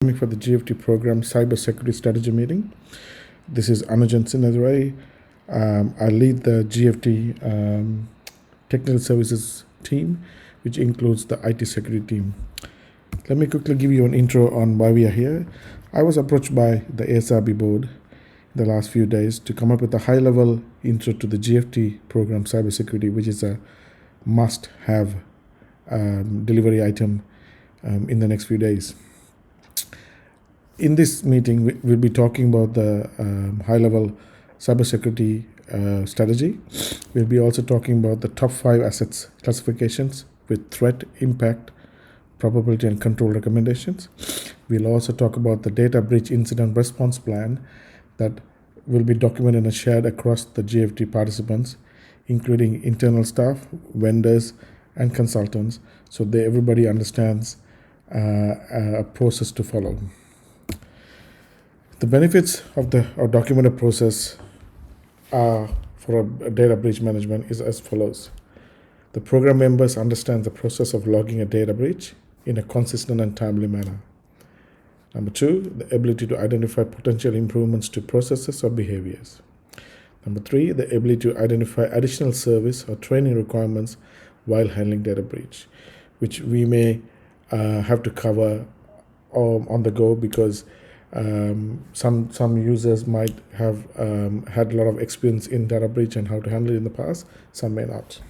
For the GFT program cybersecurity strategy meeting. This is Anujaan Sinnadurai. I lead the GFT technical services team, which includes the IT security team. Let me quickly give you an intro on why we are here. I was approached by the ASRB board the last few days to come up with a high-level intro to the GFT program cybersecurity, which is a must-have delivery item in the next few days. In this meeting, we'll be talking about the high-level cybersecurity strategy. We'll be also talking about the top 5 assets classifications with threat, impact, probability, and control recommendations. We'll also talk about the data breach incident response plan that will be documented and shared across the GFT participants, including internal staff, vendors, and consultants, so that everybody understands a process to follow. The benefits of the documented process for a data breach management is as follows. The program members understand the process of logging a data breach in a consistent and timely manner. Number 2, the ability to identify potential improvements to processes or behaviors. Number 3, the ability to identify additional service or training requirements while handling data breach, which we may have to cover on the go because some users might have had a lot of experience in data breach and how to handle it in the past. Some may not.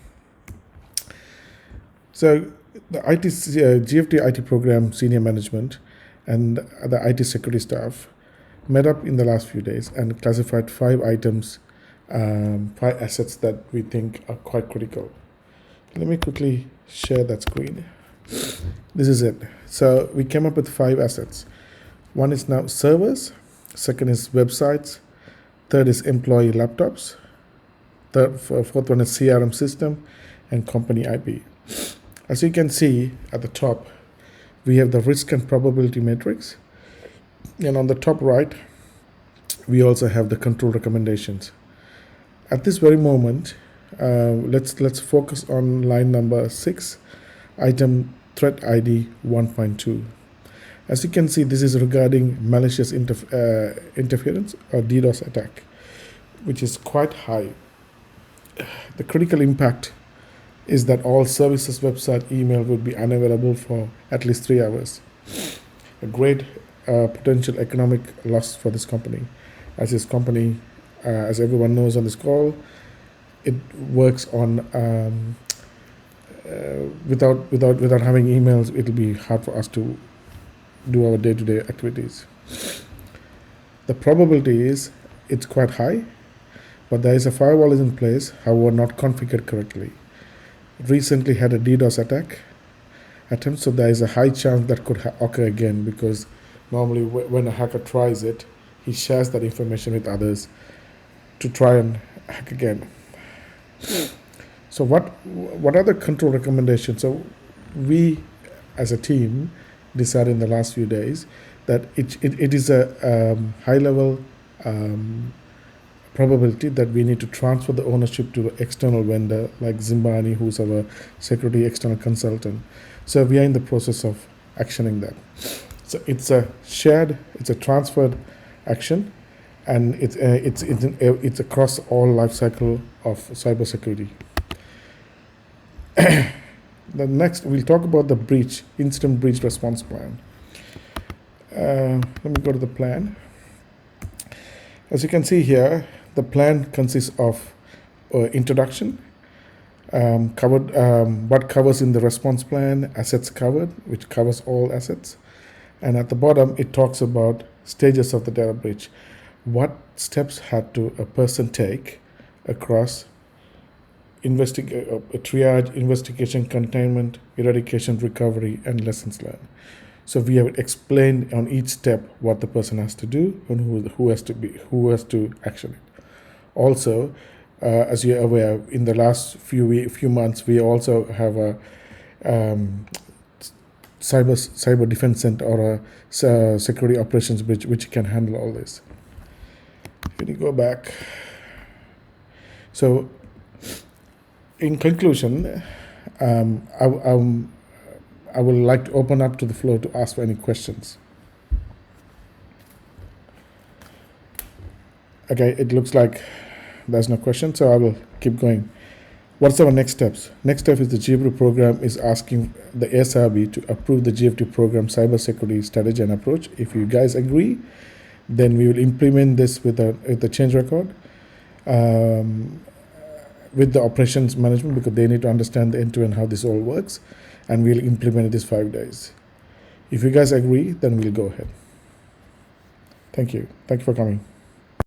So the GFT IT program senior management and the IT security staff met up in the last few days and classified 5 items, 5 assets that we think are quite critical. Let me quickly share that screen. This is it. So we came up with 5 assets. One is now servers, second is websites, third is employee laptops, fourth one is CRM system, and company IP. As you can see at the top, we have the risk and probability matrix, and on the top right, we also have the control recommendations. At this very moment, let's focus on line number 6, item threat ID 1.2. As you can see, this is regarding malicious interference or DDoS attack, which is quite high. The critical impact is that all services, website, email would be unavailable for at least 3 hours. A great potential economic loss for this company. As this company, as everyone knows on this call, it works on without having emails, it'll be hard for us to do our day-to-day activities. The probability is it's quite high, but there is a firewall is in place, however not configured correctly. Recently had a DDoS attack attempt, so there is a high chance that could occur again, because normally when a hacker tries it, he shares that information with others to try and hack again. So what are the control recommendations? So we as a team decided in the last few days that it is a high-level probability that we need to transfer the ownership to an external vendor like Zimbani, who's our security external consultant. So we are in the process of actioning that. So it's a transferred action, and it's across all life cycle of cybersecurity. The next, we'll talk about the incident breach response plan. Let me go to the plan. As you can see here, the plan consists of introduction, what covers in the response plan, assets covered, which covers all assets. And at the bottom, it talks about stages of the data breach. What steps had a person take across triage, investigation, containment, eradication, recovery, and lessons learned. So we have explained on each step what the person has to do and who has to action it. Also, as you're aware, in the last few months, we also have a cyber defense center or a security operations bridge which can handle all this. If you go back, so in conclusion, I would like to open up to the floor to ask for any questions. Okay, it looks like there's no question, so I will keep going. What's our next steps? Next step is the GFT program is asking the SRB to approve the GFT program cybersecurity strategy and approach. If you guys agree, then we will implement this with the change record, with the operations management, because they need to understand the end-to-end how this all works, and we'll implement it these 5 days. If you guys agree, then we'll go ahead. Thank you. Thank you for coming.